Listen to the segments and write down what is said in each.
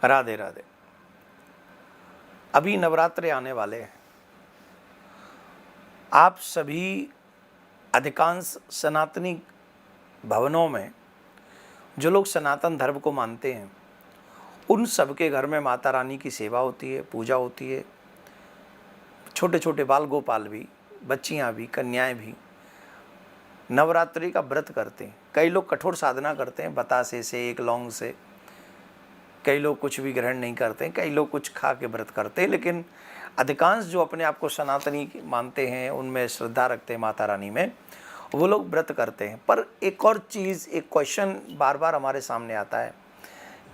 राधे राधे। अभी नवरात्रे आने वाले हैं। आप सभी अधिकांश सनातनी भवनों में जो लोग सनातन धर्म को मानते हैं उन सबके घर में माता रानी की सेवा होती है, पूजा होती है। छोटे छोटे बाल गोपाल भी, बच्चियां भी, कन्याएं भी नवरात्रि का व्रत करते हैं। कई लोग कठोर साधना करते हैं, बतासे से, एक लौंग से। कई लोग कुछ भी ग्रहण नहीं करते हैं, कई लोग कुछ खा के व्रत करते हैं। लेकिन अधिकांश जो अपने आप को सनातनी मानते हैं, उनमें श्रद्धा रखते हैं माता रानी में, वो लोग व्रत करते हैं। पर एक और चीज़, एक क्वेश्चन बार बार हमारे सामने आता है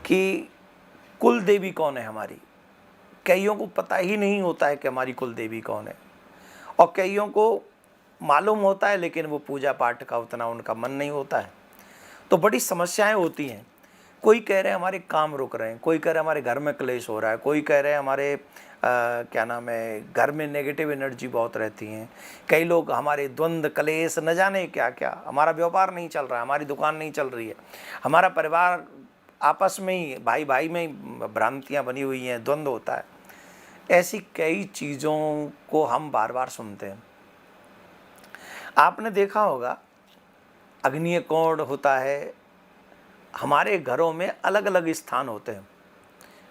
कि कुल देवी कौन है हमारी। कईयों को पता ही नहीं होता है कि हमारी कुल देवी कौन है, और कईयों को मालूम होता है लेकिन वो पूजा पाठ का उतना उनका मन नहीं होता है। तो बड़ी समस्याएं होती हैं। कोई कह रहे हैं हमारे काम रुक रहे हैं, कोई कह रहे हैं हमारे घर में क्लेश हो रहा है, कोई कह रहे हैं हमारे क्या नाम है, घर में नेगेटिव एनर्जी बहुत रहती हैं। कई लोग हमारे द्वंद्व, क्लेश, न जाने क्या क्या, हमारा व्यापार नहीं चल रहा है, हमारी दुकान नहीं चल रही है, हमारा परिवार आपस में ही, भाई भाई में ही भ्रांतियाँ बनी हुई हैं, द्वंद्व होता है। ऐसी कई चीज़ों को हम बार बार सुनते हैं। आपने देखा होगा अग्नि कोण होता है, हमारे घरों में अलग अलग स्थान होते हैं।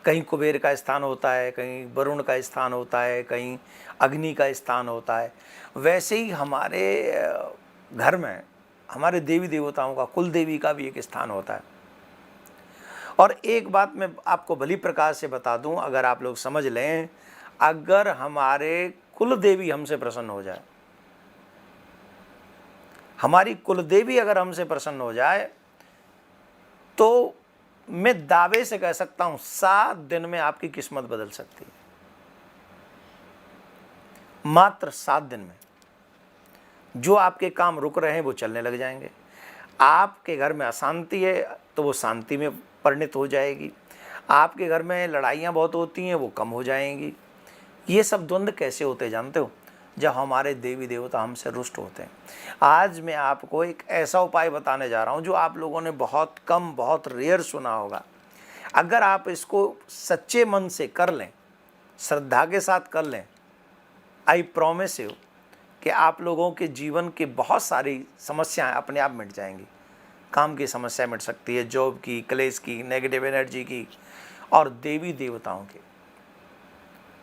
कहीं कुबेर का स्थान होता है, कहीं वरुण का स्थान होता है, कहीं अग्नि का स्थान होता है। वैसे ही हमारे घर में हमारे देवी देवताओं का, कुल देवी का भी एक स्थान होता है। और एक बात मैं आपको भली प्रकार से बता दूं, अगर आप लोग समझ लें, अगर हमारे कुल देवी हमसे प्रसन्न हो जाए, हमारी कुल देवी अगर हमसे प्रसन्न हो जाए, तो मैं दावे से कह सकता हूं 7 दिन में आपकी किस्मत बदल सकती है। मात्र 7 दिन में जो आपके काम रुक रहे हैं वो चलने लग जाएंगे। आपके घर में अशांति है तो वो शांति में परिणत हो जाएगी। आपके घर में लड़ाइयाँ बहुत होती हैं, वो कम हो जाएंगी। ये सब द्वंद्व कैसे होते जानते हो? जब हमारे देवी देवता हमसे रुष्ट होते हैं। आज मैं आपको एक ऐसा उपाय बताने जा रहा हूं जो आप लोगों ने बहुत कम, बहुत रेयर सुना होगा। अगर आप इसको सच्चे मन से कर लें, श्रद्धा के साथ कर लें, आई प्रॉमिस यू कि आप लोगों के जीवन की बहुत सारी समस्याएं अपने आप मिट जाएंगी। काम की समस्या मिट सकती है, जॉब की, क्लेश की, नेगेटिव एनर्जी की, और देवी देवताओं की।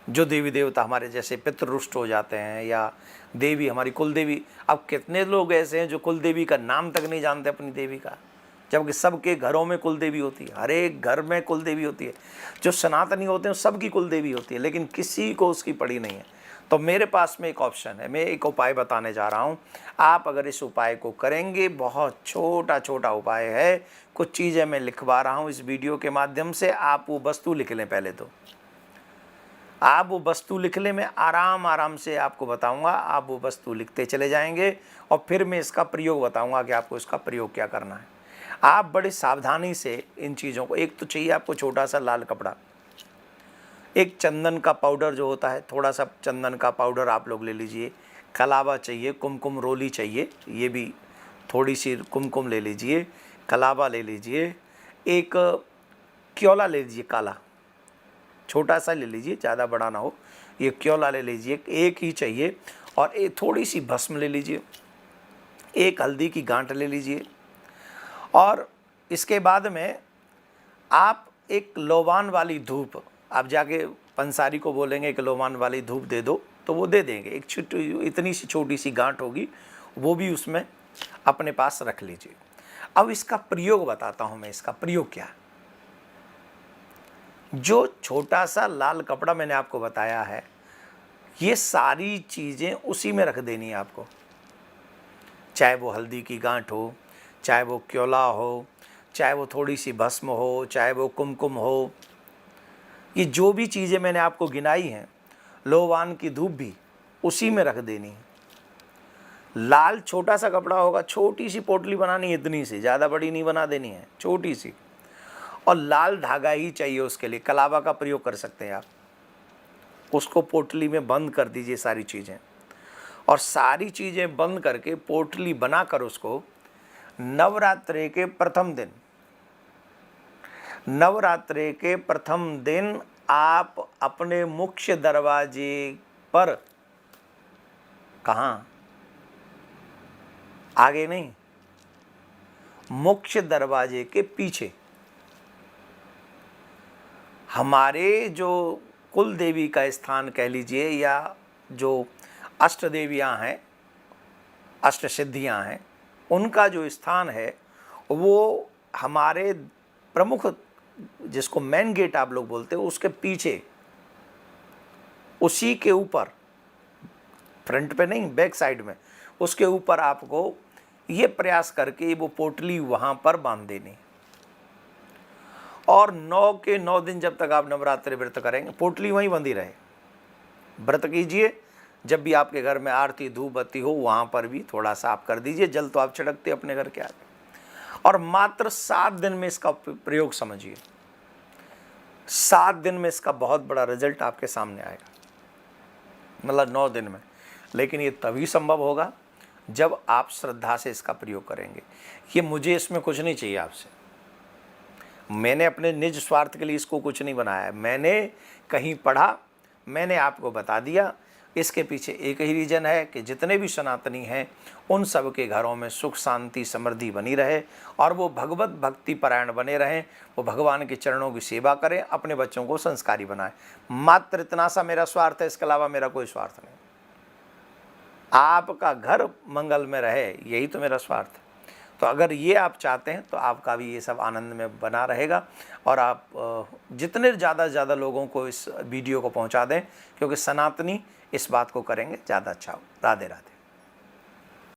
जो देवी देवता हमारे जैसे पितृरुष्ट हो जाते हैं, या देवी हमारी कुल देवी। अब कितने लोग ऐसे हैं जो कुल देवी का नाम तक नहीं जानते अपनी देवी का, जबकि सबके घरों में कुल देवी होती है, हर एक घर में कुल देवी होती है। जो सनातनी होते हैं सबकी कुल देवी होती है, लेकिन किसी को उसकी पड़ी नहीं है। तो मेरे पास में एक ऑप्शन है, मैं एक उपाय बताने जा रहा हूँ। आप अगर इस उपाय को करेंगे, बहुत छोटा छोटा उपाय है, कुछ चीज़ें मैं लिखवा रहा हूँ इस वीडियो के माध्यम से। आप वो वस्तु लिख लें, पहले तो आप वो वस्तु लिख लें, मैं आराम आराम से आपको बताऊंगा। आप वो वस्तु लिखते चले जाएंगे और फिर मैं इसका प्रयोग बताऊंगा कि आपको इसका प्रयोग क्या करना है। आप बड़ी सावधानी से इन चीज़ों को, एक तो चाहिए आपको छोटा सा लाल कपड़ा, एक चंदन का पाउडर जो होता है, थोड़ा सा चंदन का पाउडर आप लोग ले लीजिए। कलावा चाहिए, कुमकुम रोली चाहिए, ये भी थोड़ी सी कुमकुम ले लीजिए, कलावा ले लीजिए, एक क्योला ले लीजिए, काला छोटा सा ले लीजिए, ज़्यादा बड़ा ना हो। ये क्योला ले लीजिए, एक ही चाहिए। और एक थोड़ी सी भस्म ले लीजिए, एक हल्दी की गांठ ले लीजिए। और इसके बाद में आप एक लोबान वाली धूप, आप जाके पंसारी को बोलेंगे कि लोबान वाली धूप दे दो, तो वो दे देंगे। एक छोटी, इतनी सी छोटी सी गांठ होगी, वो भी उसमें अपने पास रख लीजिए। अब इसका प्रयोग बताता हूँ मैं, इसका प्रयोग क्या है। जो छोटा सा लाल कपड़ा मैंने आपको बताया है, ये सारी चीज़ें उसी में रख देनी है आपको। चाहे वो हल्दी की गांठ हो, चाहे वो क्योला हो, चाहे वो थोड़ी सी भस्म हो, चाहे वो कुमकुम हो, ये जो भी चीज़ें मैंने आपको गिनाई हैं, लोबान की धूप भी उसी में रख देनी है। लाल छोटा सा कपड़ा होगा, छोटी सी पोटली बनानी है, इतनी सी, ज़्यादा बड़ी नहीं बना देनी है, छोटी सी। और लाल धागा ही चाहिए उसके लिए, कलावा का प्रयोग कर सकते हैं आप। उसको पोटली में बंद कर दीजिए सारी चीज़ें, और सारी चीज़ें बंद करके पोटली बनाकर उसको नवरात्रि के प्रथम दिन नवरात्रि के प्रथम दिन आप अपने मुख्य दरवाजे पर, कहाँ, आगे नहीं, मुख्य दरवाजे के पीछे हमारे जो कुल देवी का स्थान कह लीजिए, या जो अष्ट देवियाँ हैं, अष्ट सिद्धियाँ हैं, उनका जो स्थान है वो हमारे प्रमुख, जिसको मेन गेट आप लोग बोलते हो, उसके पीछे, उसी के ऊपर, फ्रंट पे नहीं, बैक साइड में, उसके ऊपर आपको ये प्रयास करके वो पोटली वहाँ पर बांध देनी। और 9 के 9 दिन जब तक आप नवरात्रि व्रत करेंगे, पोटली वहीं बंधी रहे। व्रत कीजिए, जब भी आपके घर में आरती धूप बत्ती हो वहाँ पर भी थोड़ा सा आप कर दीजिए। जल तो आप छिड़कते अपने घर के आगे। और मात्र 7 दिन में इसका प्रयोग समझिए, 7 दिन में इसका बहुत बड़ा रिजल्ट आपके सामने आएगा, मतलब 9 दिन में। लेकिन ये तभी संभव होगा जब आप श्रद्धा से इसका प्रयोग करेंगे। ये मुझे इसमें कुछ नहीं चाहिए आपसे, मैंने अपने निज स्वार्थ के लिए इसको कुछ नहीं बनाया। मैंने कहीं पढ़ा, मैंने आपको बता दिया। इसके पीछे एक ही रीज़न है कि जितने भी सनातनी हैं उन सब के घरों में सुख शांति समृद्धि बनी रहे और वो भगवत भक्ति परायण बने रहें, वो भगवान के चरणों की सेवा करें, अपने बच्चों को संस्कारी बनाएं। मात्र इतना सा मेरा स्वार्थ है, इसके अलावा मेरा कोई स्वार्थ नहीं। आपका घर मंगल में रहे, यही तो मेरा स्वार्थ है। तो अगर ये आप चाहते हैं तो आपका भी ये सब आनंद में बना रहेगा। और आप जितने ज़्यादा से ज़्यादा लोगों को इस वीडियो को पहुंचा दें, क्योंकि सनातनी इस बात को करेंगे ज़्यादा अच्छा हो। राधे राधे।